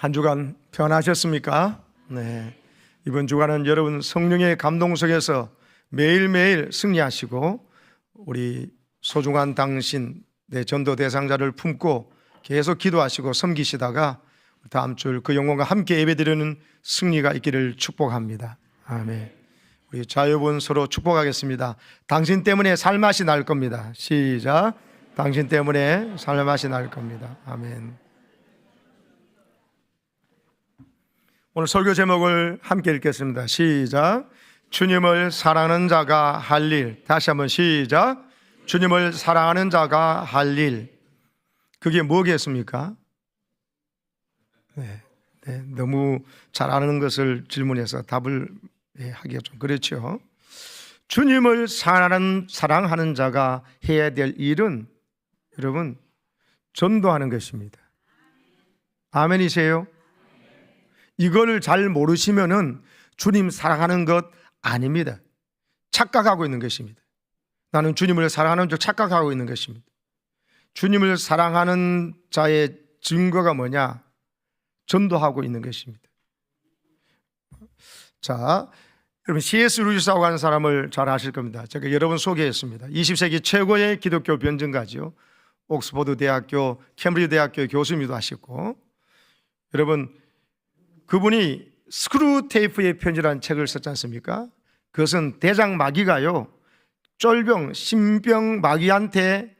한 주간 평안하셨습니까? 네. 이번 주간은 여러분 성령의 감동 속에서 매일매일 승리하시고 우리 소중한 당신 내 전도 대상자를 품고 계속 기도하시고 섬기시다가 다음 주 그 영혼과 함께 예배드리는 승리가 있기를 축복합니다. 아멘. 우리 자유분 서로 축복하겠습니다. 당신 때문에 살맛이 날 겁니다. 시작. 당신 때문에 살맛이 날 겁니다. 아멘. 오늘 설교 제목을 함께 읽겠습니다. 시작. 주님을 사랑하는 자가 할 일. 다시 한번 시작. 주님을 사랑하는 자가 할 일. 그게 뭐겠습니까? 네, 너무 잘 아는 것을 질문해서 답을 하기가 좀 그렇죠. 주님을 사랑하는 자가 해야 될 일은 여러분 전도하는 것입니다. 아멘이세요? 이걸 잘 모르시면은 주님 사랑하는 것 아닙니다. 착각하고 있는 것입니다. 나는 주님을 사랑하는 줄 착각하고 있는 것입니다. 주님을 사랑하는 자의 증거가 뭐냐? 전도하고 있는 것입니다. 자, 여러분 C.S. 루이스라고 하는 사람을 잘 아실 겁니다. 제가 여러 번 소개했습니다. 20세기 최고의 기독교 변증가죠. 옥스퍼드 대학교, 캠브리지 대학교 교수님도 하셨고, 여러분 그분이 스크루테이프의 편지라는 책을 썼지 않습니까? 그것은 대장 마귀가요 쫄병, 신병 마귀한테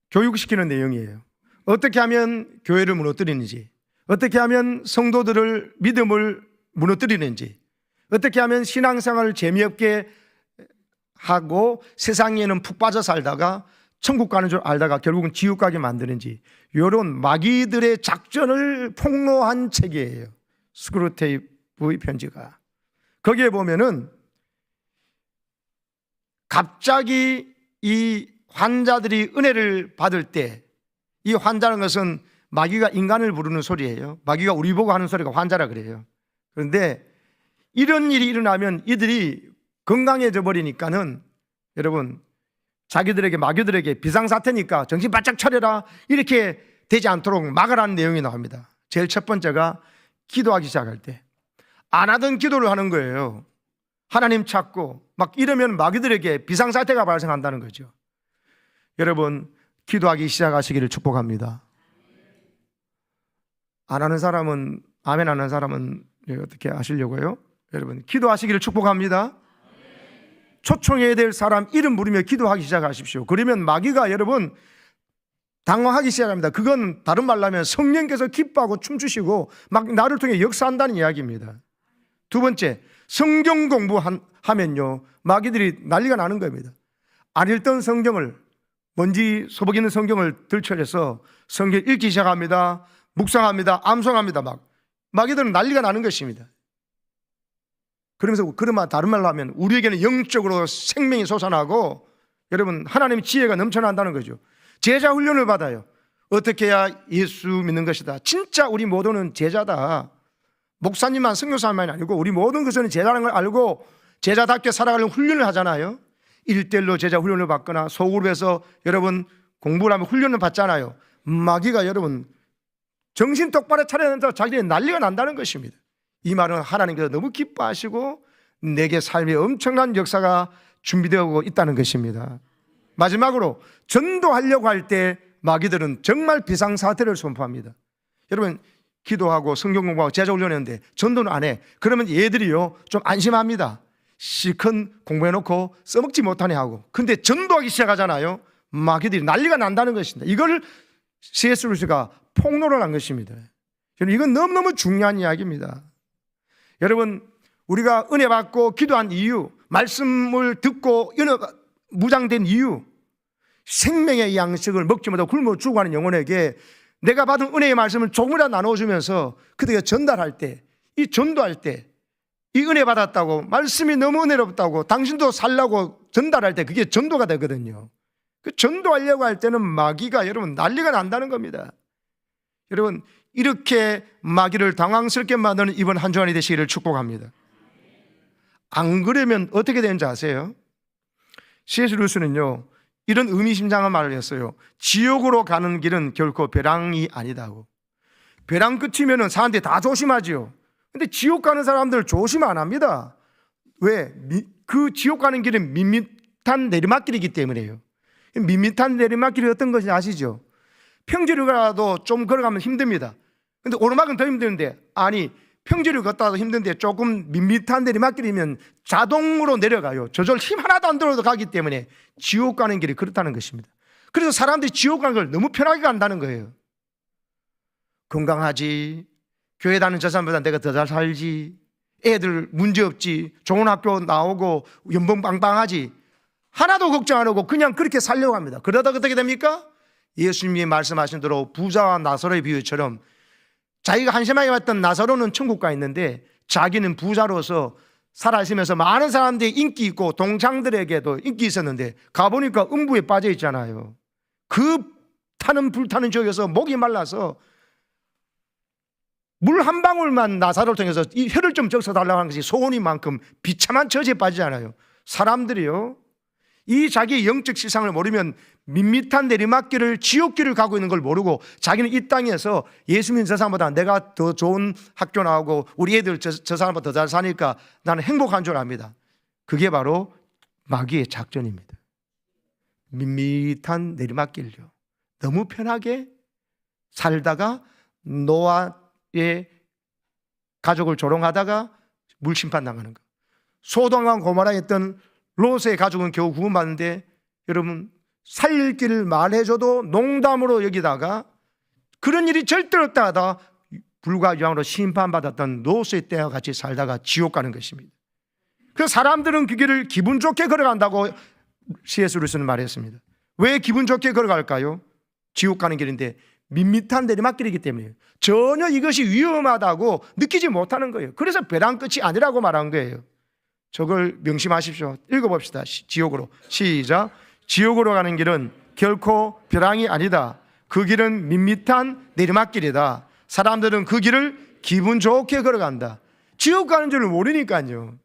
교육시키는 내용이에요. 어떻게 하면 교회를 무너뜨리는지, 어떻게 하면 성도들을 믿음을 무너뜨리는지, 어떻게 하면 신앙생활을 재미없게 하고 세상에는 푹 빠져 살다가 천국 가는 줄 알다가 결국은 지옥 가게 만드는지, 이런 마귀들의 작전을 폭로한 책이에요. 스크루테이프의 편지가. 거기에 보면은 갑자기 이 환자들이 은혜를 받을 때, 이 환자라는 것은 마귀가 인간을 부르는 소리예요. 마귀가 우리 보고 하는 소리가 환자라 그래요. 그런데 이런 일이 일어나면 이들이 건강해져 버리니까는 여러분 자기들에게 마귀들에게 비상사태니까 정신 바짝 차려라, 이렇게 되지 않도록 막으라는 내용이 나옵니다. 제일 첫 번째가 기도하기 시작할 때 안 하던 기도를 하는 거예요. 하나님 찾고 막 이러면 마귀들에게 비상사태가 발생한다는 거죠. 여러분 기도하기 시작하시기를 축복합니다. 안 하는 사람은, 아멘 안 하는 사람은 어떻게 하시려고요? 여러분 기도하시기를 축복합니다. 초청해야 될 사람 이름 부르며 기도하기 시작하십시오. 그러면 마귀가 여러분 당황하기 시작합니다. 그건 다른 말로 하면 성령께서 기뻐하고 춤추시고 막 나를 통해 역사한다는 이야기입니다. 두 번째, 성경 공부하면요 마귀들이 난리가 나는 겁니다. 안 읽던 성경을, 먼지 소복 있는 성경을 들춰내서 성경 읽기 시작합니다. 묵상합니다. 암송합니다. 막 마귀들은 난리가 나는 것입니다. 그러면서 그러면 다른 말로 하면 우리에게는 영적으로 생명이 솟아나고 여러분 하나님의 지혜가 넘쳐난다는 거죠. 제자 훈련을 받아요. 어떻게 해야 예수 믿는 것이다. 진짜 우리 모두는 제자다. 목사님만 선교사만이 아니고 우리 모든 것은 제자라는 걸 알고 제자답게 살아가려는 훈련을 하잖아요. 1대1로 제자 훈련을 받거나 소그룹에서 여러분 공부를 하면 훈련을 받잖아요. 마귀가 여러분 정신 똑바로 차려야 된다고 자기들이 난리가 난다는 것입니다. 이 말은 하나님께서 너무 기뻐하시고 내게 삶의 엄청난 역사가 준비되어 있다는 것입니다. 마지막으로 전도하려고 할 때 마귀들은 정말 비상사태를 선포합니다. 여러분 기도하고 성경 공부하고 제자 훈련했는데 전도는 안 해. 그러면 얘들이요 좀 안심합니다. 실컷 공부해놓고 써먹지 못하네 하고. 근데 전도하기 시작하잖아요. 마귀들이 난리가 난다는 것입니다. 이걸 C.S. 루이스가 폭로를 한 것입니다. 이건 너무너무 중요한 이야기입니다. 여러분 우리가 은혜 받고 기도한 이유, 말씀을 듣고 무장된 이유, 생명의 양식을 먹지 못하고 굶어 죽어가는 영혼에게 내가 받은 은혜의 말씀을 조금이라도 나눠주면서 그들에게 전달할 때, 이 전도할 때, 이 은혜 받았다고, 말씀이 너무 은혜롭다고 당신도 살라고 전달할 때 그게 전도가 되거든요. 그 전도하려고 할 때는 마귀가 여러분 난리가 난다는 겁니다. 여러분 이렇게 마귀를 당황스럽게 만드는 이번 한 주간이 되시기를 축복합니다. 안 그러면 어떻게 되는지 아세요? C.S. 루이스는요 이런 의미심장한 말을 했어요. 지옥으로 가는 길은 결코 벼랑이 아니다고. 벼랑 끝이면은 사람들이 다 조심하지요. 근데 지옥 가는 사람들 조심 안 합니다. 왜? 그 지옥 가는 길은 밋밋한 내리막길이기 때문에요. 밋밋한 내리막길이 어떤 것인지 아시죠? 평지를 가도 좀 걸어가면 힘듭니다. 근데 오르막은 더 힘드는데, 아니 평지를 걷다도 힘든데 조금 밋밋한 내리막길이면 자동으로 내려가요. 저절 힘 하나도 안 들어도 가기 때문에 지옥 가는 길이 그렇다는 것입니다. 그래서 사람들이 지옥 가는 걸 너무 편하게 간다는 거예요. 건강하지, 교회 다니는 저 사람보다 내가 더 잘 살지, 애들 문제없지, 좋은 학교 나오고 연봉 빵빵하지, 하나도 걱정 안 하고 그냥 그렇게 살려고 합니다. 그러다가 어떻게 됩니까? 예수님이 말씀하신 대로 부자와 나사로의 비유처럼 자기가 한심하게 봤던 나사로는 천국 가 있는데 자기는 부자로서 살아있으면서 많은 사람들이 인기 있고 동창들에게도 인기 있었는데 가보니까 음부에 빠져 있잖아요. 그 불타는 지옥에서 목이 말라서 물 한 방울만 나사로를 통해서 이 혀를 좀 적셔달라고 하는 것이 소원이만큼 비참한 처지에 빠지잖아요. 사람들이요, 이 자기의 영적 실상을 모르면 밋밋한 내리막길을, 지옥길을 가고 있는 걸 모르고 자기는 이 땅에서 예수님 저 사람보다 내가 더 좋은 학교 나오고 우리 애들 저 사람보다 더 잘 사니까 나는 행복한 줄 압니다. 그게 바로 마귀의 작전입니다. 밋밋한 내리막길요, 너무 편하게 살다가 노아의 가족을 조롱하다가 물심판 당하는 거. 소돔과 고모라에 있던 롯의 가족은 겨우 구원받는데, 여러분 살릴 길을 말해줘도 농담으로 여기다가 그런 일이 절대 없다 하다 불과 유황으로 심판받았던 롯의 때와 같이 살다가 지옥 가는 것입니다. 그래서 사람들은 그 길을 기분 좋게 걸어간다고 C.S. 루이스는 말했습니다. 왜 기분 좋게 걸어갈까요? 지옥 가는 길인데 밋밋한 내리막길이기 때문에 전혀 이것이 위험하다고 느끼지 못하는 거예요. 그래서 벼랑 끝이 아니라고 말한 거예요. 저걸 명심하십시오. 읽어봅시다. 지옥으로. 시작. 지옥으로 가는 길은 결코 벼랑이 아니다. 그 길은 밋밋한 내리막길이다. 사람들은 그 길을 기분 좋게 걸어간다. 지옥 가는 줄을 모르니까요.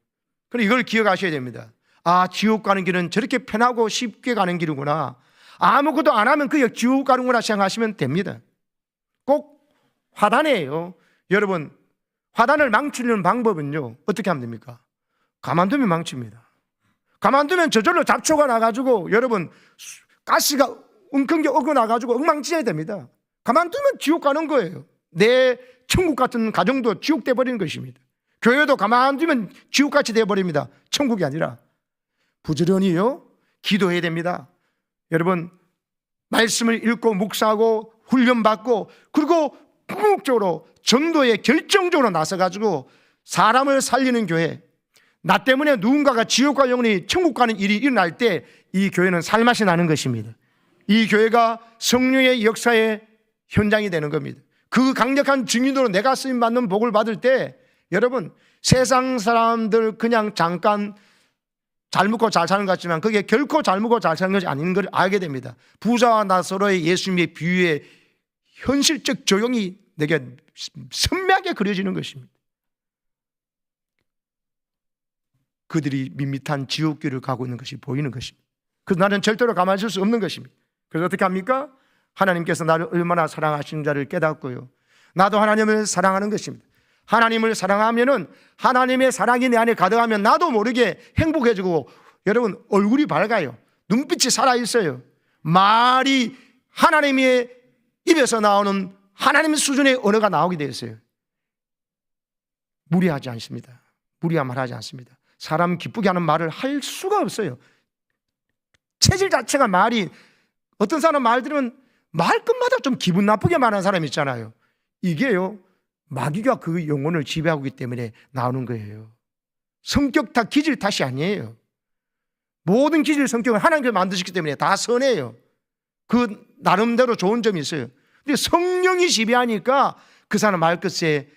그럼 이걸 기억하셔야 됩니다. 아, 지옥 가는 길은 저렇게 편하고 쉽게 가는 길이구나, 아무것도 안 하면 그게 지옥 가는구나 생각하시면 됩니다. 꼭 화단이에요. 여러분, 화단을 망치는 방법은요, 어떻게 하면 됩니까? 가만두면 망칩니다. 가만두면 저절로 잡초가 나가지고 여러분 가시가 웅크게 어고 나가지고 엉망진창이 됩니다. 가만두면 지옥 가는 거예요. 내 천국 같은 가정도 지옥 돼버리는 것입니다. 교회도 가만두면 지옥같이 돼버립니다. 천국이 아니라 부지런히요 기도해야 됩니다. 여러분, 말씀을 읽고 묵상하고 훈련받고 그리고 궁극적으로 전도에 결정적으로 나서가지고 사람을 살리는 교회, 나 때문에 누군가가 지옥 갈 영혼이 천국 가는 일이 일어날 때 이 교회는 살맛이 나는 것입니다. 이 교회가 성령의 역사의 현장이 되는 겁니다. 그 강력한 증인으로 내가 쓰임받는 복을 받을 때 여러분, 세상 사람들 그냥 잠깐 잘 먹고 잘 사는 것 같지만 그게 결코 잘 먹고 잘 사는 것이 아닌 걸 알게 됩니다. 부자와 나사로의 예수님의 비유의 현실적 적용이 내게 선명하게 그려지는 것입니다. 그들이 밋밋한 지옥길을 가고 있는 것이 보이는 것입니다. 그래서 나는 절대로 가만히 있을 수 없는 것입니다. 그래서 어떻게 합니까? 하나님께서 나를 얼마나 사랑하시는 자를 깨닫고요, 나도 하나님을 사랑하는 것입니다. 하나님을 사랑하면은 하나님의 사랑이 내 안에 가득하면 나도 모르게 행복해지고 여러분 얼굴이 밝아요. 눈빛이 살아있어요. 말이 하나님의 입에서 나오는 하나님 수준의 언어가 나오게 되어 있어요. 무리하지 않습니다. 무리한 말 하지 않습니다. 사람 기쁘게 하는 말을 할 수가 없어요. 체질 자체가 말이, 어떤 사람 말 들으면 말끝마다 좀 기분 나쁘게 말하는 사람 있잖아요. 이게요 마귀가 그 영혼을 지배하고 있기 때문에 나오는 거예요. 성격 다 기질 탓이 아니에요. 모든 기질 성격은 하나님께서 만드셨기 때문에 다 선해요. 그 나름대로 좋은 점이 있어요. 근데 성령이 지배하니까 그 사람 말끝에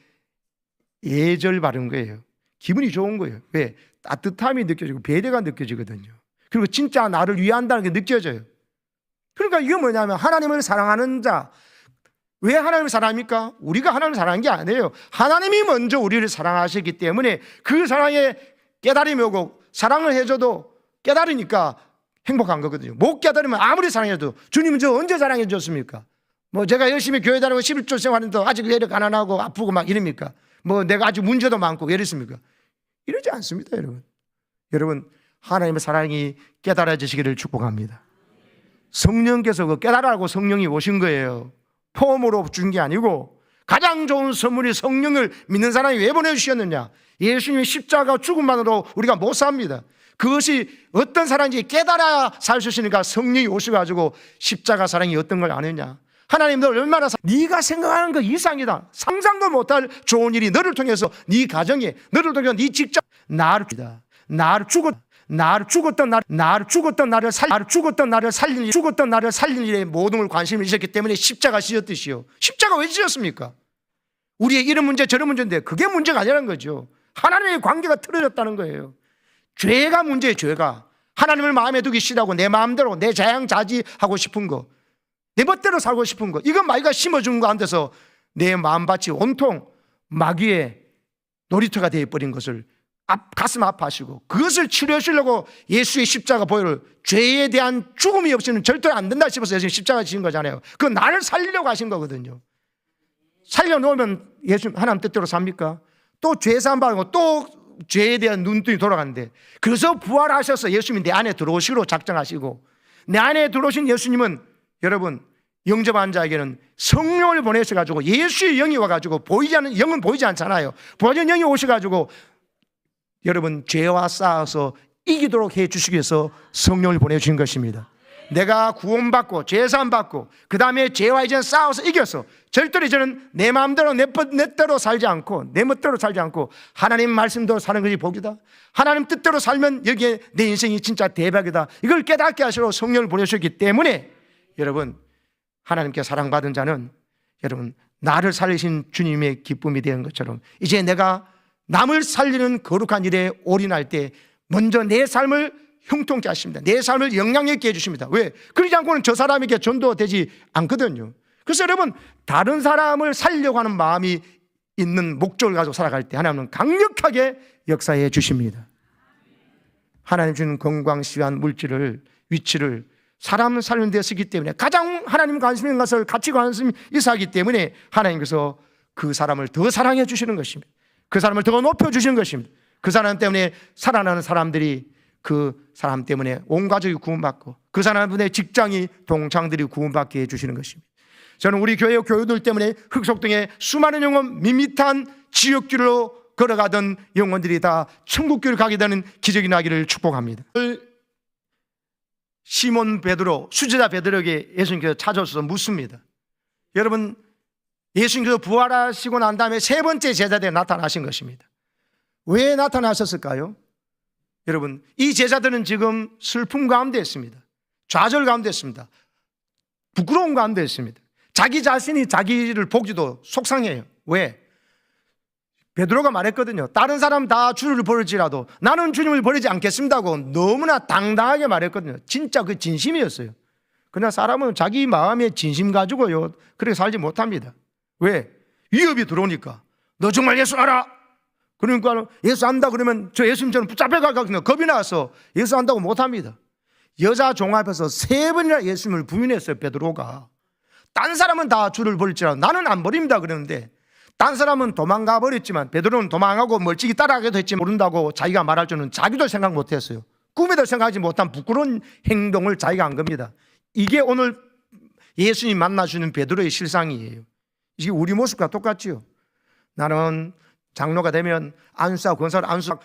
예절 바른 거예요. 기분이 좋은 거예요. 왜? 따뜻함이 느껴지고 배려가 느껴지거든요. 그리고 진짜 나를 위한다는 게 느껴져요. 그러니까 이게 뭐냐면 하나님을 사랑하는 자. 왜 하나님을 사랑합니까? 우리가 하나님을 사랑한 게 아니에요. 하나님이 먼저 우리를 사랑하셨기 때문에 그 사랑에 깨달음이 오고, 사랑을 해줘도 깨달으니까 행복한 거거든요. 못 깨달으면 아무리 사랑해도 주님은 저 언제 사랑해 줬습니까? 뭐 제가 열심히 교회 다니고 11조 생활하는데 아직 왜 이렇게 가난하고 아프고 막 이럽니까? 뭐 내가 아주 문제도 많고 왜 이랬습니까? 이러지 않습니다, 여러분. 여러분, 하나님의 사랑이 깨달아지시기를 축복합니다. 성령께서 그 깨달으라고 성령이 오신 거예요. 폼으로 준 게 아니고 가장 좋은 선물이 성령을 믿는 사람이 왜 보내주셨느냐? 예수님의 십자가 죽음만으로 우리가 못 삽니다. 그것이 어떤 사랑인지 깨달아야 살 수 있으니까 성령이 오셔가지고 십자가 사랑이 어떤 걸 아느냐? 하나님 너 얼마나 네가 생각하는 것 이상이다. 상상도 못할 좋은 일이 너를 통해서 네 가정에, 너를 통해서 네 직장, 나를 죽었던 나를 살린 일에 모든 걸 관심을 주셨기 때문에 십자가 지었듯이요. 십자가 왜 지었습니까? 우리의 이런 문제 저런 문제인데 그게 문제가 아니라는 거죠. 하나님의 관계가 틀어졌다는 거예요. 죄가 문제예요. 죄가 하나님을 마음에 두기 싫어하고 내 마음대로 내 자양자지하고 싶은 거, 내 멋대로 살고 싶은 거, 이건 마귀가 심어준 거 안 돼서 내 마음밭이 온통 마귀의 놀이터가 되어버린 것을 가슴 아파하시고 그것을 치료하시려고 예수의 십자가 보혈을, 죄에 대한 죽음이 없이는 절대로 안 된다 싶어서 예수님 십자가 지신 거잖아요. 그 나를 살리려고 하신 거거든요. 살려놓으면 예수님 하나님 뜻대로 삽니까? 또 죄사함 받고 또 죄에 대한 눈뜨이 돌아가는데, 그래서 부활하셔서 예수님이 내 안에 들어오시기로 작정하시고, 내 안에 들어오신 예수님은 여러분 영접한 자에게는 성령을 보내셔가지고, 예수의 영이 와가지고, 보이지 않는 영은 보이지 않잖아요. 보이지 않는 영이 오셔가지고 여러분 죄와 싸워서 이기도록 해주시기 위해서 성령을 보내주신 것입니다. 내가 구원받고 죄사함받고 그 다음에 죄와 이제 싸워서 이겨서 절대로 이제는 내 마음대로 내 뜻대로 살지 않고 내 멋대로 살지 않고 하나님 말씀대로 사는 것이 복이다. 하나님 뜻대로 살면 여기에 내 인생이 진짜 대박이다. 이걸 깨닫게 하시러 성령을 보내주셨기 때문에 여러분, 하나님께 사랑받은 자는 여러분 나를 살리신 주님의 기쁨이 되는 것처럼 이제 내가 남을 살리는 거룩한 일에 올인할 때 먼저 내 삶을 형통케 하십니다. 내 삶을 영향 있게 해주십니다. 왜? 그러지 않고는 저 사람에게 전도되지 않거든요. 그래서 여러분, 다른 사람을 살려고 하는 마음이 있는 목적을 가지고 살아갈 때 하나님은 강력하게 역사해 주십니다. 하나님 주는 건강시한 물질을, 위치를 사람을 살리는 데 쓰기 때문에 가장 하나님 관심 있는 것을 같이 관심이 있어 하기 때문에 하나님께서 그 사람을 더 사랑해 주시는 것입니다. 그 사람을 더 높여 주시는 것입니다. 그 사람 때문에 살아나는 사람들이, 그 사람 때문에 온 가족이 구원받고 그 사람 때문에 직장이, 동창들이 구원받게 해주시는 것입니다. 저는 우리 교회 교우들 때문에 흑석 등의 수많은 영혼, 밋밋한 지옥길로 걸어가던 영혼들이 다 천국길을 가게 되는 기적이 나기를 축복합니다. 시몬 베드로, 수제자 베드로에게 예수님께서 찾아오셔서 묻습니다. 여러분, 예수님께서 부활하시고 난 다음에 세 번째 제자들에 나타나신 것입니다. 왜 나타나셨을까요? 여러분, 이 제자들은 지금 슬픔 가운데 있습니다. 좌절 가운데 있습니다. 부끄러움 가운데 있습니다. 자기 자신이 자기를 보기도 속상해요. 왜? 베드로가 말했거든요. 다른 사람 다 주를 버릴지라도 나는 주님을 버리지 않겠습니다고 너무나 당당하게 말했거든요. 진짜 그 진심이었어요. 그러나 사람은 자기 마음의 진심 가지고요 그렇게 살지 못합니다. 왜? 위협이 들어오니까. 너 정말 예수 알아? 그러니까 예수 안다 그러면 저 예수님 저는 붙잡혀갈까 겁이 나서 예수 안다고 못합니다. 여자 종합에서 3번이나 예수님을 부인했어요. 베드로가. 딴 사람은 다 주를 버릴지라도 나는 안 버립니다 그러는데, 딴 사람은 도망가 버렸지만 베드로는 도망하고 멀찍이 따라가기도 했지 모른다고 자기가 말할 줄은 자기도 생각 못했어요. 꿈에도 생각하지 못한 부끄러운 행동을 자기가 한 겁니다. 이게 오늘 예수님 만나주는 베드로의 실상이에요. 이게 우리 모습과 똑같지요. 나는 장로가 되면 안수하고 권사를 안수하고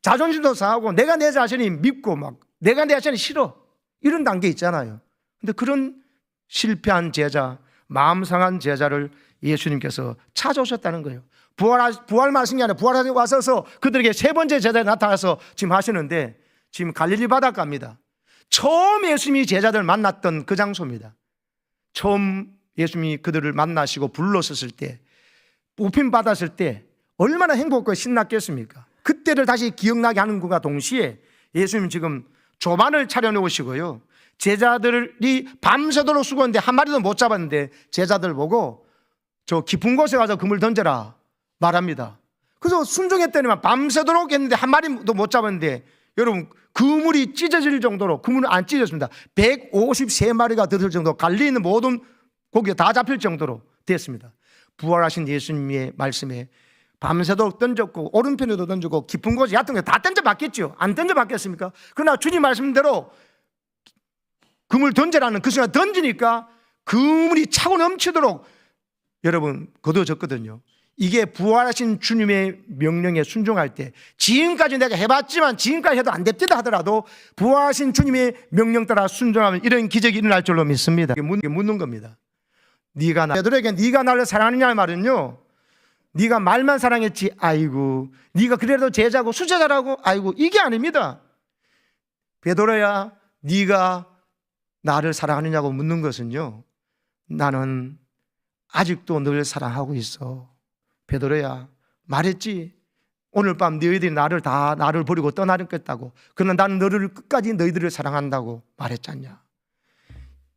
자존심도 상하고 내가 내 자신이 믿고 막 내가 내 자신이 싫어 이런 단계 있잖아요. 근데 그런 실패한 제자, 마음 상한 제자를 예수님께서 찾아오셨다는 거예요. 부활 말씀이 아니라 부활하고 와서 그들에게 세 번째 제자에 나타나서 지금 하시는데, 지금 갈릴리 바닷가입니다. 처음 예수님이 제자들 만났던 그 장소입니다. 처음 예수님이 그들을 만나시고 불렀었을 때, 부임 받았을 때 얼마나 행복하고 신났겠습니까? 그때를 다시 기억나게 하는 것과 동시에 예수님 지금 조반을 차려놓으시고요, 제자들이 밤새도록 수고했는데 한 마리도 못 잡았는데 제자들 보고 저 깊은 곳에 가서 그물 던져라 말합니다. 그래서 순종했더니만 밤새도록 했는데 한 마리도 못 잡았는데, 여러분 그물이 찢어질 정도로, 그물은 안 찢어졌습니다. 153마리가 들을 정도, 갈리에 있는 모든 고기가 다 잡힐 정도로 됐습니다. 부활하신 예수님의 말씀에 밤새도록 던졌고 오른편에도 던지고 깊은 곳에 얕은 곳에 다 던져봤겠죠. 안 던져봤겠습니까? 그러나 주님 말씀대로 그물 던져라는 그 순간 던지니까 그물이 차고 넘치도록 여러분 거두어졌거든요. 이게 부활하신 주님의 명령에 순종할 때, 지금까지 내가 해봤지만 지금까지 해도 안 됐다 하더라도 부활하신 주님의 명령 따라 순종하면 이런 기적이 일어날 줄로 믿습니다. 묻는 겁니다. 베드로에게 네가 나를 사랑하느냐 말은요, 네가 말만 사랑했지 아이고 네가 그래도 제자고 수제자라고 아이고 이게 아닙니다. 베드로야 네가 나를 사랑하느냐고 묻는 것은요, 나는 아직도 널 사랑하고 있어. 베드로야 말했지, 오늘 밤 너희들이 나를 버리고 떠나겠다고. 그러나 나는 너를 끝까지 너희들을 사랑한다고 말했잖냐.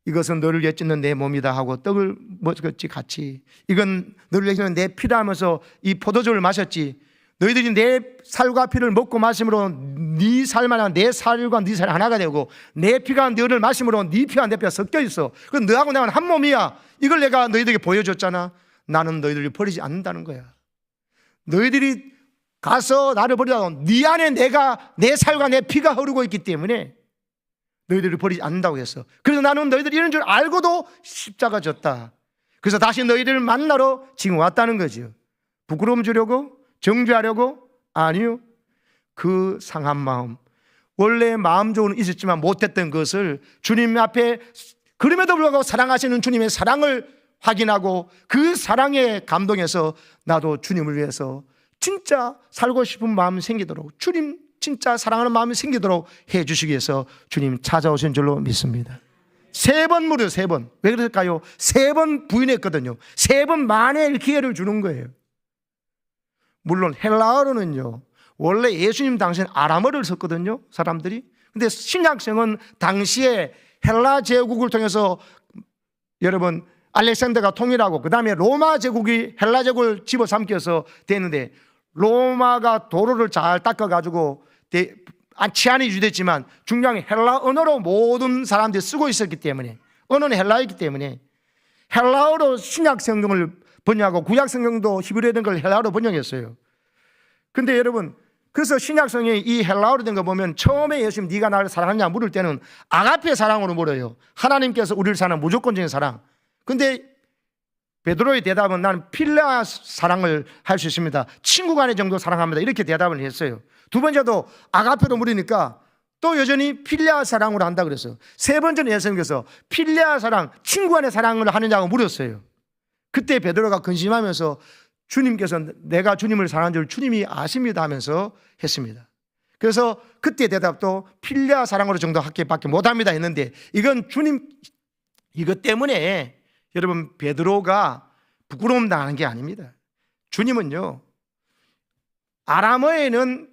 이것은 너를 위해 찢는 내 몸이다 하고 떡을 먹었지 같이. 이건 너를 위해 내 피라 하면서 이 포도주를 마셨지. 너희들이 내 살과 피를 먹고 마심으로 네 살만 내 살과 네 살 하나가 되고 내 피가 너를 마심으로 네 피와 내 피가 섞여 있어. 그럼 너하고 나는 한 몸이야. 이걸 내가 너희들에게 보여줬잖아. 나는 너희들을 버리지 않는다는 거야. 너희들이 가서 나를 버리라고 네 안에 내 살과 내 피가 흐르고 있기 때문에 너희들을 버리지 않는다고 했어. 그래서 나는 너희들이 이런 줄 알고도 십자가 졌다. 그래서 다시 너희들을 만나러 지금 왔다는 거죠. 부끄러움 주려고? 정죄하려고? 아니요. 그 상한 마음, 원래 마음 좋은 있었지만 못했던 것을 주님 앞에 그럼에도 불구하고 사랑하시는 주님의 사랑을 확인하고 그 사랑에 감동해서 나도 주님을 위해서 진짜 살고 싶은 마음이 생기도록, 주님 진짜 사랑하는 마음이 생기도록 해주시기 위해서 주님 찾아오신 줄로 믿습니다. 3번 무려 3번. 왜 그럴까요? 3번 부인했거든요. 3번 만에 기회를 주는 거예요. 물론 헬라어로는요, 원래 예수님 당시엔 아람어를 썼거든요, 사람들이. 근데 신약성은 당시에 헬라 제국을 통해서 여러분 알렉산더가 통일하고 그 다음에 로마 제국이 헬라 제국을 집어삼켜서 되는데, 로마가 도로를 잘 닦아가지고 치안이 유지됐지만 중요한 헬라 언어로 모든 사람들이 쓰고 있었기 때문에, 언어는 헬라이기 때문에 헬라어로 신약 성경을 번역하고 구약 성경도 히브리어에 된 걸 헬라어로 번역했어요. 근데 여러분, 그래서 신약 성경이 이 헬라어로 된 거 보면 처음에 예수님 네가 나를 사랑하냐 물을 때는 아가페 사랑으로 물어요. 하나님께서 우리를 사랑하는 무조건적인 사랑. 근데 베드로의 대답은 나는 필레아 사랑을 할 수 있습니다. 친구 간의 정도 사랑합니다. 이렇게 대답을 했어요. 두 번째도 아가페로 물으니까 또 여전히 필레아 사랑으로 한다 그랬어요. 세 번째는 예수님께서 필레아 사랑, 친구 간의 사랑을 하느냐고 물었어요. 그때 베드로가 근심하면서 주님께서 내가 주님을 사랑하는 줄 주님이 아십니다 하면서 했습니다. 그래서 그때 대답도 필레아 사랑으로 정도 밖에 못합니다 했는데, 이건 주님, 이것 때문에 여러분 베드로가 부끄러움 당하는 게 아닙니다. 주님은요, 아람어에는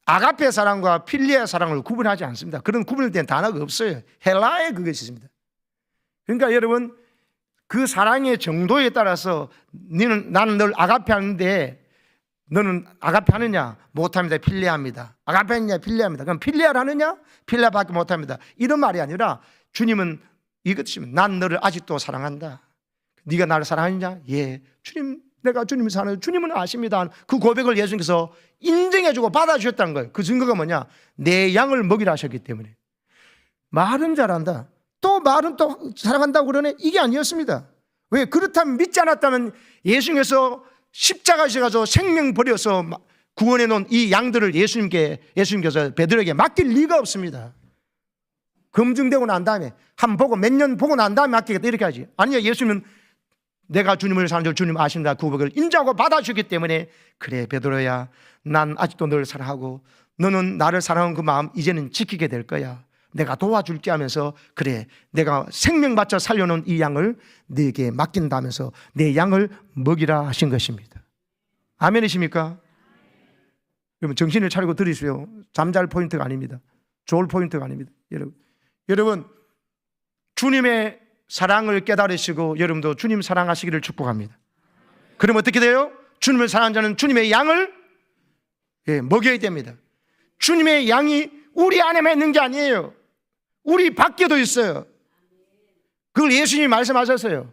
아가페 사랑과 필레아 사랑을 구분하지 않습니다. 그런 구분된 단어가 없어요. 헬라에 그것이 있습니다. 그러니까 여러분, 그 사랑의 정도에 따라서 나는 널 아가페 하는데 너는 아가페 하느냐? 못합니다. 필레아입니다. 아가페 하느냐? 필레아입니다. 그럼 필레아를 하느냐? 필레아밖에 못합니다. 이런 말이 아니라 주님은 이것입니다. 난 너를 아직도 사랑한다. 네가 나를 사랑하느냐? 예. 주님, 내가 주님을 사랑해요. 주님은 아십니다. 그 고백을 예수님께서 인정해주고 받아주셨다는 거예요. 그 증거가 뭐냐? 내 양을 먹이라 하셨기 때문에. 말은 잘한다. 또 말은 또 사랑한다고 그러네. 이게 아니었습니다. 왜? 그렇다면 믿지 않았다면 예수님께서 십자가 지셔서 생명 버려서 구원해 놓은 이 양들을 예수님께서 베드로에게 맡길 리가 없습니다. 검증되고 난 다음에 한 번 보고 몇 년 보고 난 다음에 맡기겠다 이렇게 하지. 아니요, 예수님은 내가 주님을 사는 줄 주님 아신다 그 고백을 인정하고 받아주기 때문에, 그래 베드로야, 난 아직도 너를 사랑하고 너는 나를 사랑하는 그 마음 이제는 지키게 될 거야. 내가 도와줄게 하면서, 그래 내가 생명 바쳐 살려놓은 이 양을 네게 맡긴다면서 내 양을 먹이라 하신 것입니다. 아멘이십니까? 여러분 정신을 차리고 들으시오. 잠잘 포인트가 아닙니다. 좋을 포인트가 아닙니다. 여러분 주님의 사랑을 깨달으시고 여러분도 주님 사랑하시기를 축복합니다. 그럼 어떻게 돼요? 주님을 사랑하는 자는 주님의 양을 먹여야 됩니다. 주님의 양이 우리 안에만 있는 게 아니에요. 우리 밖에도 있어요. 그걸 예수님이 말씀하셨어요.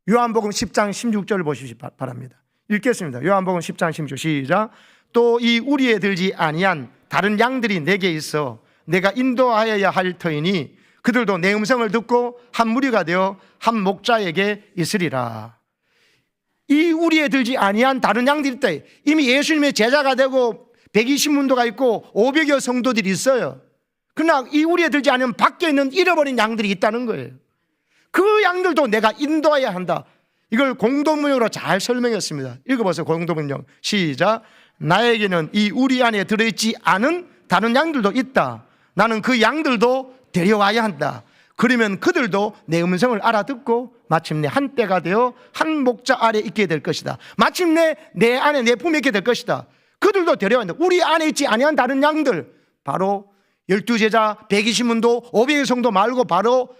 요한복음 10장 16절을 보시기 바랍니다. 읽겠습니다. 요한복음 10장 16절 시작. 또 이 우리에 들지 아니한 다른 양들이 내게 있어 내가 인도하여야 할 터이니 그들도 내 음성을 듣고 한 무리가 되어 한 목자에게 있으리라. 이 우리에 들지 아니한 다른 양들이 있다. 이미 예수님의 제자가 되고 120문도가 있고 500여 성도들이 있어요. 그러나 이 우리에 들지 않으면 밖에 있는 잃어버린 양들이 있다는 거예요. 그 양들도 내가 인도해야 한다. 이걸 공동문형으로 잘 설명했습니다. 읽어보세요. 공동문형 시작. 나에게는 이 우리 안에 들어있지 않은 다른 양들도 있다. 나는 그 양들도 데려와야 한다. 그러면 그들도 내 음성을 알아듣고 마침내 한 때가 되어 한 목자 아래 있게 될 것이다. 마침내 내 안에 내 품에 있게 될 것이다. 그들도 데려와야 한다. 우리 안에 있지 아니한 다른 양들, 바로 12제자 120문도 500의 성도 말고 바로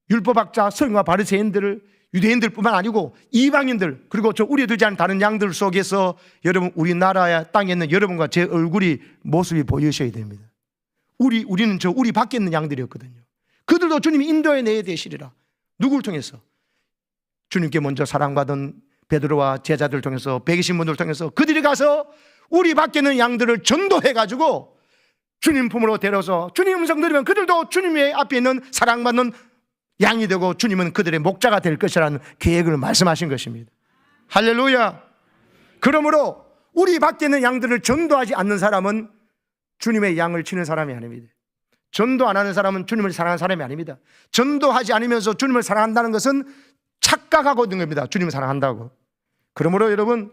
율법학자 서기관과 바리새인들을, 유대인들 뿐만 아니고 이방인들, 그리고 저 우리에 들지 않은 다른 양들 속에서 여러분 우리나라의 땅에 있는 여러분과 제 얼굴이 모습이 보이셔야 됩니다. 우리는 저 우리 밖에 있는 양들이었거든요. 그들도 주님이 인도해 내야 되시리라. 누구를 통해서? 주님께 먼저 사랑받은 베드로와 제자들을 통해서 120문들을 통해서 그들이 가서 우리 밖에 있는 양들을 전도해가지고 주님 품으로 데려서 주님 음성 들으면 그들도 주님의 앞에 있는 사랑받는 양이 되고 주님은 그들의 목자가 될 것이라는 계획을 말씀하신 것입니다. 할렐루야. 그러므로 우리 밖에 있는 양들을 전도하지 않는 사람은 주님의 양을 치는 사람이 아닙니다. 전도 안 하는 사람은 주님을 사랑하는 사람이 아닙니다. 전도하지 않으면서 주님을 사랑한다는 것은 착각하고 있는 겁니다. 주님을 사랑한다고. 그러므로 여러분,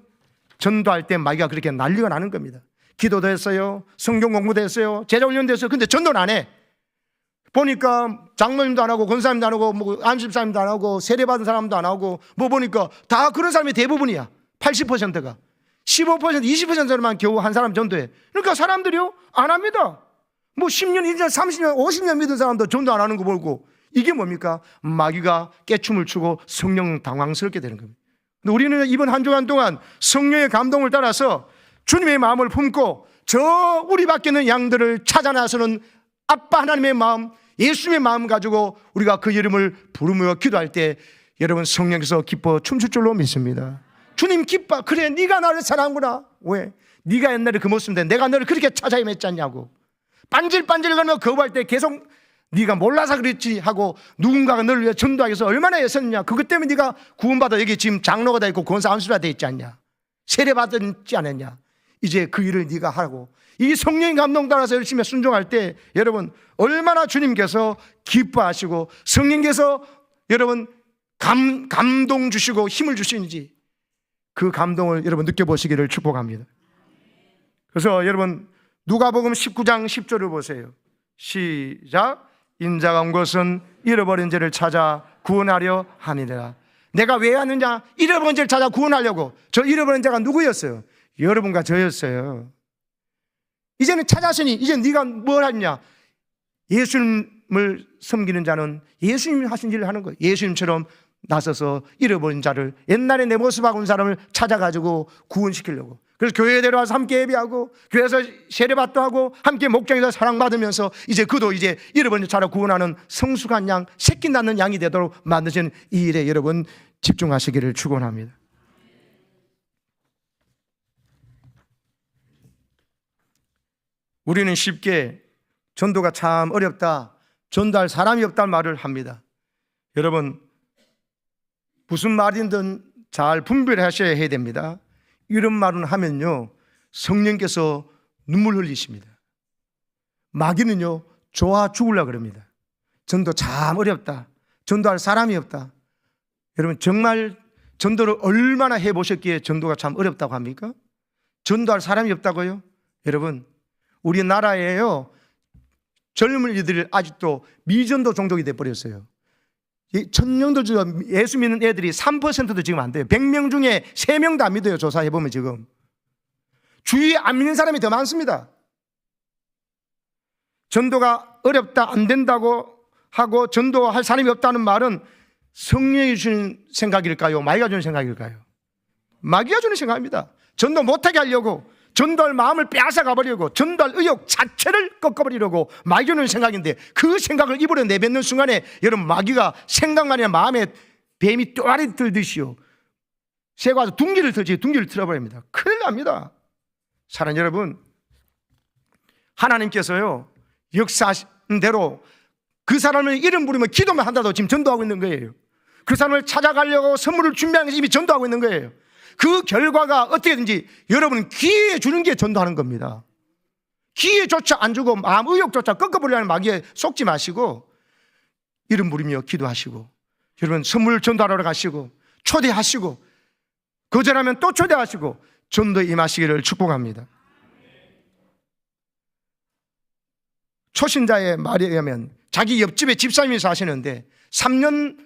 전도할 때 마귀가 그렇게 난리가 나는 겁니다. 기도도 했어요, 성경 공부도 했어요, 제자훈련도 했어요. 근데 전도는 안 해. 보니까 장로님도 안 하고 권사님도 안 하고 뭐 안심사님도 안 하고 세례받은 사람도 안 하고 뭐 보니까 다 그런 사람이 대부분이야. 80%가 15%, 20%만 겨우 한 사람 전도해. 그러니까 사람들이요 안 합니다. 뭐 10년, 20년, 30년, 50년 믿은 사람도 전도 안 하는 거 보고 이게 뭡니까? 마귀가 깨춤을 추고 성령 당황스럽게 되는 겁니다. 근데 우리는 이번 한 주간 동안 성령의 감동을 따라서 주님의 마음을 품고 저 우리 밖에 있는 양들을 찾아 나서는 아빠 하나님의 마음, 예수님의 마음 가지고 우리가 그 이름을 부르며 기도할 때 여러분 성령께서 기뻐 춤출 줄로 믿습니다. 주님 기뻐. 그래, 네가 나를 사랑하구나. 왜? 네가 옛날에 그 모습인데 내가 너를 그렇게 찾아 헤맸지 않냐고. 반질반질거리며 거부할 때 계속 네가 몰라서 그랬지 하고 누군가가 너를 위해 전도하기 위해서 얼마나 애썼냐. 그것 때문에 네가 구원받아 여기 지금 장로가 돼 있고 권사 안수가 돼 있지 않냐. 세례받지 않았냐. 이제 그 일을 네가 하고 이 성령의 감동 따라서 열심히 순종할 때 여러분 얼마나 주님께서 기뻐하시고 성령께서 여러분 감동 주시고 힘을 주시는지 그 감동을 여러분 느껴보시기를 축복합니다. 그래서 여러분 누가복음 19장 10절을 보세요. 시작. 인자가 온 것은 잃어버린 자를 찾아 구원하려 하니라. 내가 왜 왔느냐? 잃어버린 자를 찾아 구원하려고. 저 잃어버린 자가 누구였어요? 여러분과 저였어요. 이제는 찾았으니 이제 네가 뭘 하냐? 예수님을 섬기는 자는 예수님이 하신 일을 하는 거예요. 예수님처럼 나서서 잃어버린 자를, 옛날에 내 모습하고 온 사람을 찾아가지고 구원시키려고. 그래서 교회에 데려와서 함께 예배하고 교회에서 세례받도 하고 함께 목장에서 사랑받으면서 이제 그도 이제 잃어버린 자를 구원하는 성숙한 양, 새끼 낳는 양이 되도록 만드신 이 일에 여러분 집중하시기를 축원합니다. 우리는 쉽게 전도가 참 어렵다, 전도할 사람이 없다는 말을 합니다. 여러분 무슨 말이든 잘 분별하셔야 해야 됩니다. 이런 말은 하면요 성령께서 눈물 흘리십니다. 마귀는요 좋아 죽으려고 그럽니다. 전도 참 어렵다, 전도할 사람이 없다. 여러분 정말 전도를 얼마나 해보셨기에 전도가 참 어렵다고 합니까? 전도할 사람이 없다고요? 여러분 우리나라에요 젊은이들이 아직도 미전도 종족이 돼버렸어요. 천명도 중에 예수 믿는 애들이 3%도 지금 안 돼요. 100명 중에 3명도 안 믿어요. 조사해보면 지금 주위에 안 믿는 사람이 더 많습니다. 전도가 어렵다, 안 된다고 하고 전도할 사람이 없다는 말은 성령이 주는 생각일까요? 마귀가 주는 생각일까요? 마귀가 주는 생각입니다. 전도 못하게 하려고, 전도할 마음을 빼앗아가 버리려고, 전도할 의욕 자체를 꺾어버리려고 마귀가 주는 생각인데 그 생각을 입으로 내뱉는 순간에 여러분 마귀가 생각만 아니라 마음에 뱀이 또아리 들듯이요, 새가 와서 둥지를 틀지 둥지를 틀어버립니다. 큰일 납니다. 사랑하는 여러분, 하나님께서요 역사하신 대로 그 사람을 이름 부르면 기도만 한다도 지금 전도하고 있는 거예요. 그 사람을 찾아가려고 선물을 준비하는 것이 이미 전도하고 있는 거예요. 그 결과가 어떻게든지 여러분 기회에 주는 게 전도하는 겁니다. 기회조차 안 주고 마음 의욕조차 꺾어버리려는 마귀에 속지 마시고 이름 부르며 기도하시고, 여러분 선물 전도하러 가시고 초대하시고, 거절하면 또 초대하시고 전도에 임하시기를 축복합니다. 초신자의 말에 의하면 자기 옆집에 집사님이 사시는데 3년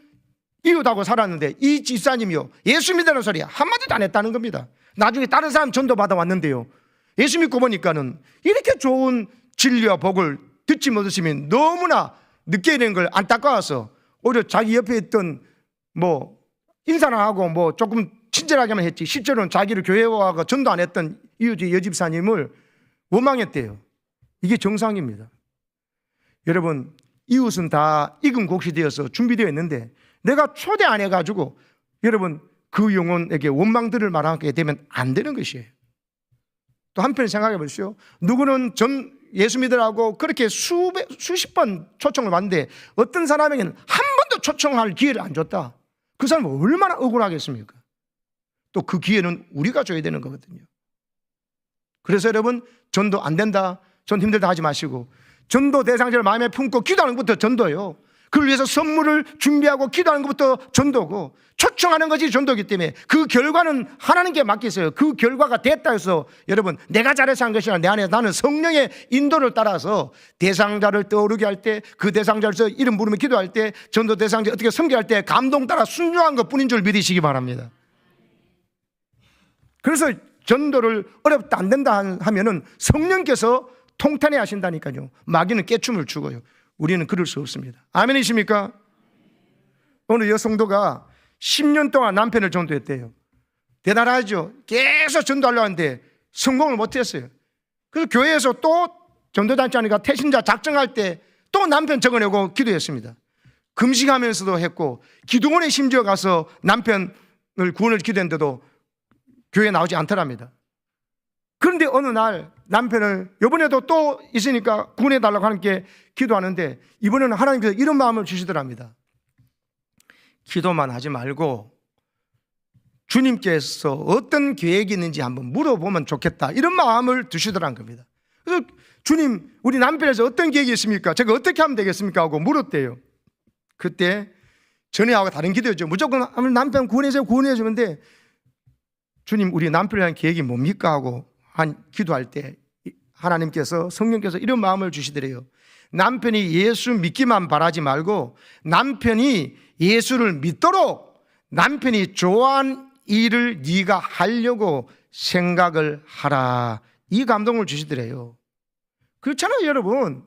이웃하고 살았는데 이 집사님이요 예수 믿으라는 소리 한마디도 안 했다는 겁니다. 나중에 다른 사람 전도 받아 왔는데요, 예수 믿고 보니까는 이렇게 좋은 진리와 복을 듣지 못했으면 너무나 늦게 된 걸 안타까워서 오히려 자기 옆에 있던 인사나 하고 조금 친절하게만 했지, 실제로는 자기를 교회에 와서 전도 안 했던 이웃의 여집사님을 원망했대요. 이게 정상입니다. 여러분, 이웃은 다 익은 곡이 되어서 준비되어 있는데 내가 초대 안 해가지고 여러분 그 영혼에게 원망들을 말하게 되면 안 되는 것이에요. 또 한편 생각해 보십시오. 누구는 예수 믿으라고 그렇게 수십 번 초청을 받는데 어떤 사람에게는 한 번도 초청할 기회를 안 줬다. 그 사람은 얼마나 억울하겠습니까? 또 그 기회는 우리가 줘야 되는 거거든요. 그래서 여러분, 전도 안 된다, 전 힘들다 하지 마시고 전도 대상자를 마음에 품고 기도하는 것부터 전도예요. 그를 위해서 선물을 준비하고 기도하는 것부터 전도고, 초청하는 것이 전도이기 때문에 그 결과는 하나님께 맡기세요. 그 결과가 됐다 해서 여러분 내가 잘해서 한 것이 아니라 내 안에 나는 성령의 인도를 따라서 대상자를 떠오르게 할 때, 그 대상자를 이름 부르며 기도할 때, 전도 대상자 어떻게 섬겨할 때 감동 따라 순종한 것뿐인 줄 믿으시기 바랍니다. 그래서 전도를 어렵다 안 된다 하면은 성령께서 통탄해 하신다니까요. 마귀는 깨춤을 추고요. 우리는 그럴 수 없습니다. 아멘이십니까? 오늘 여성도가 10년 동안 남편을 전도했대요. 대단하죠? 계속 전도하려고 하는데 성공을 못했어요. 그래서 교회에서 또 전도단체 하니까 태신자 작정할 때 또 남편 적어내고 기도했습니다. 금식하면서도 했고, 기도원에 심지어 가서 남편을 구원을 기도했는데도 교회에 나오지 않더랍니다. 그런데 어느 날 남편을 이번에도 또 있으니까 구원해달라고 하나님께 기도하는데 이번에는 하나님께서 이런 마음을 주시더랍니다. 기도만 하지 말고 주님께서 어떤 계획이 있는지 한번 물어보면 좋겠다, 이런 마음을 두시더란 겁니다. 그래서 주님, 우리 남편에서 어떤 계획이 있습니까? 제가 어떻게 하면 되겠습니까? 하고 물었대요. 그때 전에하고 다른 기도였죠. 무조건 남편 구원해서 구원해 주는데, 주님, 우리 남편에 대한 계획이 뭡니까? 하고 기도할 때 하나님께서, 성령께서 이런 마음을 주시더래요. 남편이 예수 믿기만 바라지 말고 남편이 예수를 믿도록 남편이 좋아하는 일을 네가 하려고 생각을 하라, 이 감동을 주시더래요. 그렇잖아요. 여러분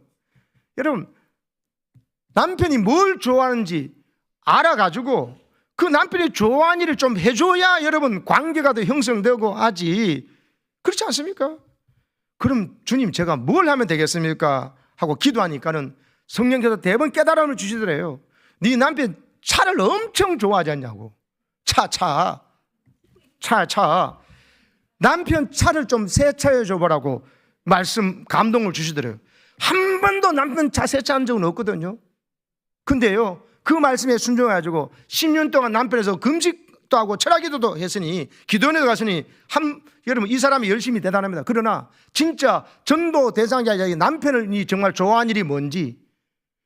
남편이 뭘 좋아하는지 알아가지고 그 남편이 좋아하는 일을 좀 해줘야 여러분 관계가 더 형성되고 하지, 그렇지 않습니까? 그럼 주님, 제가 뭘 하면 되겠습니까? 하고 기도하니까는 성령께서 대번 깨달음을 주시더래요. 네 남편 차를 엄청 좋아하지 않냐고. 차 남편 차를 좀 세차해 줘보라고 말씀, 감동을 주시더래요. 한 번도 남편 차 세차한 적은 없거든요. 근데요, 그 말씀에 순종해가지고 10년 동안 남편에서 금식도 하고 철학기도도 했으니, 기도원에도 갔으니 여러분 이 사람이 열심히 대단합니다. 그러나 진짜 전도 대상자 남편이 정말 좋아하는 일이 뭔지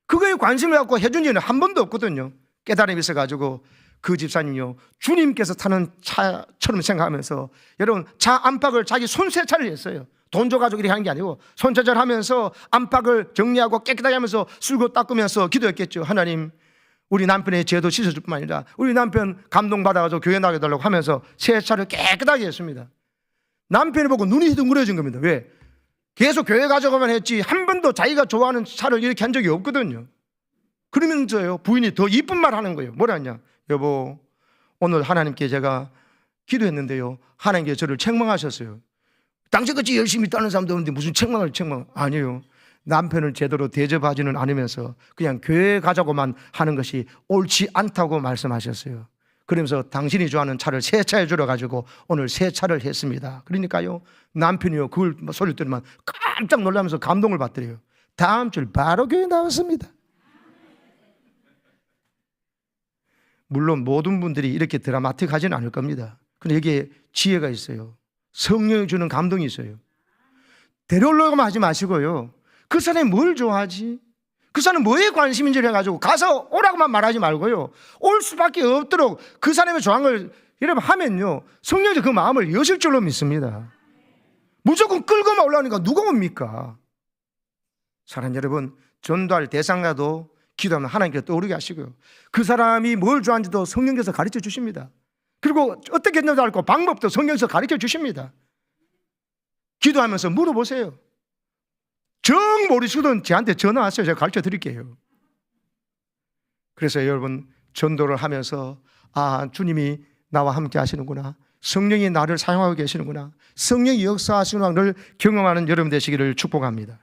그거에 관심을 갖고 해준 일은 한 번도 없거든요. 깨달음이 있어가지고 그 집사님이요, 주님께서 타는 차처럼 생각하면서 여러분 차 안팎을 자기 손세차를 했어요. 돈 줘가지고 이렇게 하는 게 아니고 손세차를 하면서 안팎을 정리하고 깨끗하게 하면서 쓸고 닦으면서 기도했겠죠. 하나님, 우리 남편의 죄도 씻어줄 뿐만 아니라 우리 남편 감동받아가지고 교회 나게 달라고 하면서 세차를 깨끗하게 했습니다. 남편이 보고 눈이 둥그러진 겁니다. 왜? 계속 교회 가져가만 했지 한 번도 자기가 좋아하는 차를 이렇게 한 적이 없거든요. 그러면서요, 부인이 더 이쁜 말 하는 거예요. 뭐라 하냐? 여보, 오늘 하나님께 제가 기도했는데요, 하나님께서 저를 책망하셨어요. 당신같이 열심히 따는 사람도 없는데 무슨 책망을 아니에요. 남편을 제대로 대접하지는 않으면서 그냥 교회 가자고만 하는 것이 옳지 않다고 말씀하셨어요. 그러면서 당신이 좋아하는 차를 새 차에 줄여가지고 오늘 새 차를 했습니다. 그러니까요, 남편이요 그걸 소리를 들으면 깜짝 놀라면서 감동을 받더래요. 다음 주 바로 교회 나왔습니다. 물론 모든 분들이 이렇게 드라마틱하지는 않을 겁니다. 근데 여기에 지혜가 있어요. 성령이 주는 감동이 있어요. 데려오려고만 하지 마시고요, 그 사람이 뭘 좋아하지? 그 사람은 뭐에 관심인지를 해가지고 가서 오라고만 말하지 말고요, 올 수밖에 없도록 그 사람이 좋아하는 걸 여러분 하면요, 성령이 그 마음을 여실 줄로 믿습니다. 무조건 끌고만 올라오니까 누가 옵니까? 사랑하는 여러분, 전도할 대상자도 기도하면 하나님께서 떠오르게 하시고요, 그 사람이 뭘 좋아하는지도 성령께서 가르쳐 주십니다. 그리고 어떻게 했는지 알고 방법도 성령께서 가르쳐 주십니다. 기도하면서 물어보세요. 정 모르시거든 저한테 전화하세요. 제가 가르쳐 드릴게요. 그래서 여러분, 전도를 하면서 아, 주님이 나와 함께 하시는구나, 성령이 나를 사용하고 계시는구나, 성령이 역사하시는 것을 경험하는 여러분 되시기를 축복합니다.